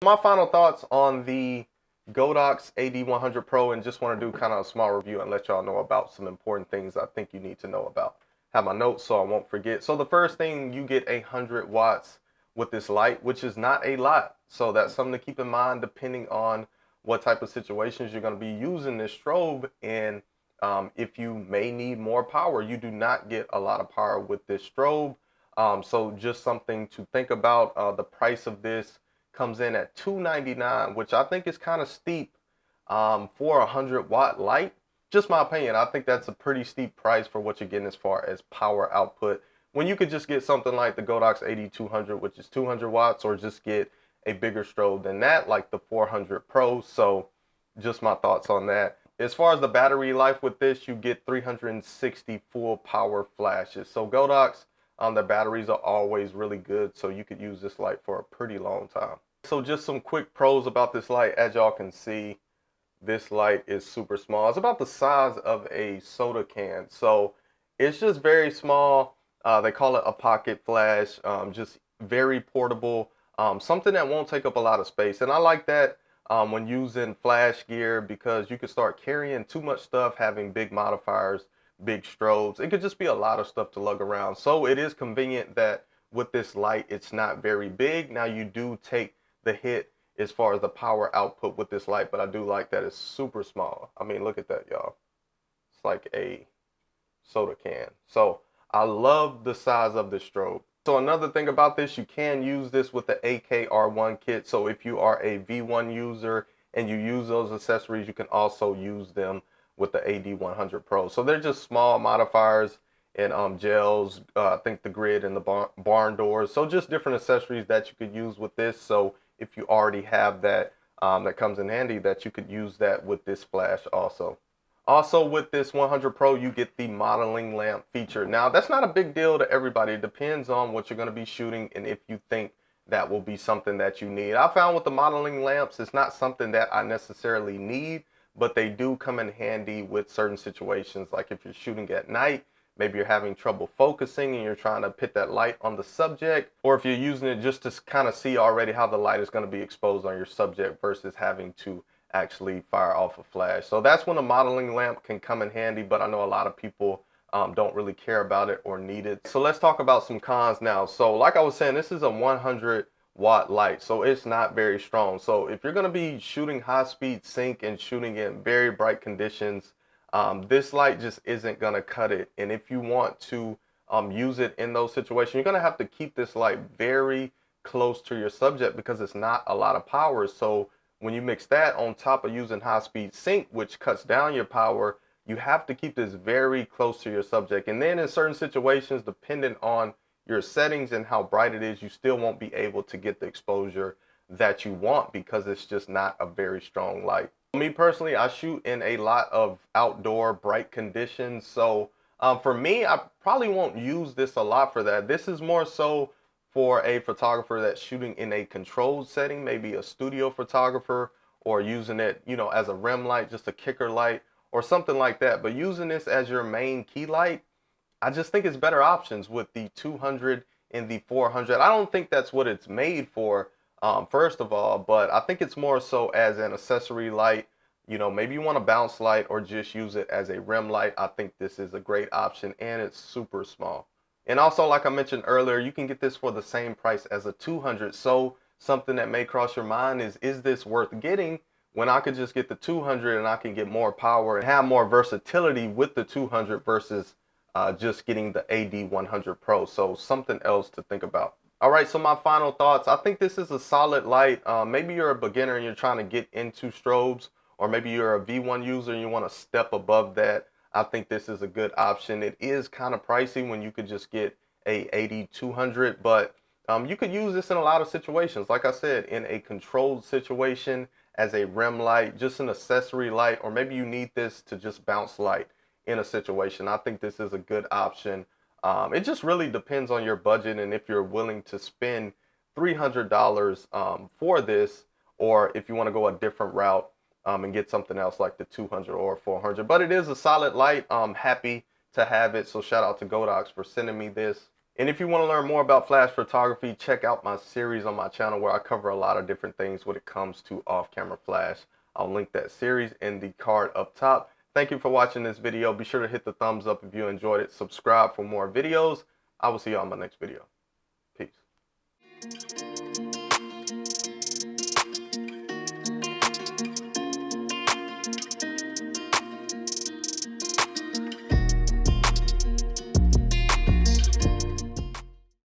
My final thoughts on the Godox AD100pro, and just want to do kind of a small review and let y'all know about some important things I think you need to know about. Have my notes so I won't forget. So the first thing, you get 100 watts with this light, which is not a lot. So that's something to keep in mind depending on what type of situations you're going to be using this strobe. And if you may need more power, you do not get a lot of power with this strobe. So just something to think about. The price of this comes in at $299, which I think is kind of steep for a 100-watt light. Just my opinion. I think that's a pretty steep price for what you're getting as far as power output, when you could just get something like the Godox AD200, which is 200 watts, or just get a bigger strobe than that, like the 400 Pro. So just my thoughts on that. As far as the battery life with this, you get 360 full power flashes. So Godox, the batteries are always really good, so you could use this light for a pretty long time. So just some quick pros about this light. As y'all can see, this light is super small. It's about the size of a soda can. So it's just very small. They call it a pocket flash. Just very portable. Something that won't take up a lot of space. And I like that when using flash gear, because you can start carrying too much stuff, having big modifiers, big strobes. It could just be a lot of stuff to lug around. So it is convenient that with this light, it's not very big. Now you do take the hit as far as the power output with this light, but I do like that it's super small. I mean, look at that, y'all. It's like a soda can. So I love the size of this strobe. So another thing about this, you can use this with the AKR1 kit. So if you are a V1 user and you use those accessories, you can also use them with the AD100pro. So they're just small modifiers and gels, I think the grid and the barn doors. So just different accessories that you could use with this. So if you already have that, that comes in handy, that you could use that with this flash also. Also with this 100 Pro, you get the modeling lamp feature. Now that's not a big deal to everybody. It depends on what you're going to be shooting and if you think that will be something that you need. I found with the modeling lamps, it's not something that I necessarily need, but they do come in handy with certain situations. Like if you're shooting at night, maybe you're having trouble focusing and you're trying to put that light on the subject, or if you're using it just to kind of see already how the light is going to be exposed on your subject versus having to actually fire off a flash. So that's when a modeling lamp can come in handy, but I know a lot of people don't really care about it or need it. So let's talk about some cons now. So like I was saying, this is a 100-watt light, so it's not very strong. So if you're going to be shooting high-speed sync and shooting in very bright conditions, this light just isn't going to cut it. And if you want to use it in those situations, you're going to have to keep this light very close to your subject because it's not a lot of power. So when you mix that on top of using high-speed sync, which cuts down your power, you have to keep this very close to your subject. And then in certain situations, depending on your settings and how bright it is, you still won't be able to get the exposure that you want because it's just not a very strong light. Me personally, I shoot in a lot of outdoor bright conditions. So for me, I probably won't use this a lot for that. This is more so for a photographer that's shooting in a controlled setting, maybe a studio photographer, or using it, you know, as a rim light, just a kicker light or something like that. But using this as your main key light, I just think it's better options with the 200 and the 400. I don't think that's what it's made for, first of all, but I think it's more so as an accessory light. You know, maybe you want a bounce light or just use it as a rim light. I think this is a great option, and it's super small. And also, like I mentioned earlier, you can get this for the same price as a 200. So something that may cross your mind is this worth getting when I could just get the 200 and I can get more power and have more versatility with the 200 versus just getting the AD100 Pro. So something else to think about. All right, so my final thoughts. I think this is a solid light. Maybe you're a beginner and you're trying to get into strobes, or maybe you're a V1 user and you want to step above that. I think this is a good option. It is kind of pricey when you could just get a AD200, but you could use this in a lot of situations. Like I said, in a controlled situation, as a rim light, just an accessory light, or maybe you need this to just bounce light in a situation. I think this is a good option. It just really depends on your budget and if you're willing to spend $300 for this, or if you want to go a different route and get something else like the 200 or 400. But it is a solid light. I'm happy to have it. So shout out to Godox for sending me this. And if you want to learn more about flash photography, check out my series on my channel where I cover a lot of different things when it comes to off-camera flash. I'll link that series in the card up top. Thank you for watching this video. Be sure to hit the thumbs up if you enjoyed it. Subscribe for more videos. I will see you on my next video. Peace.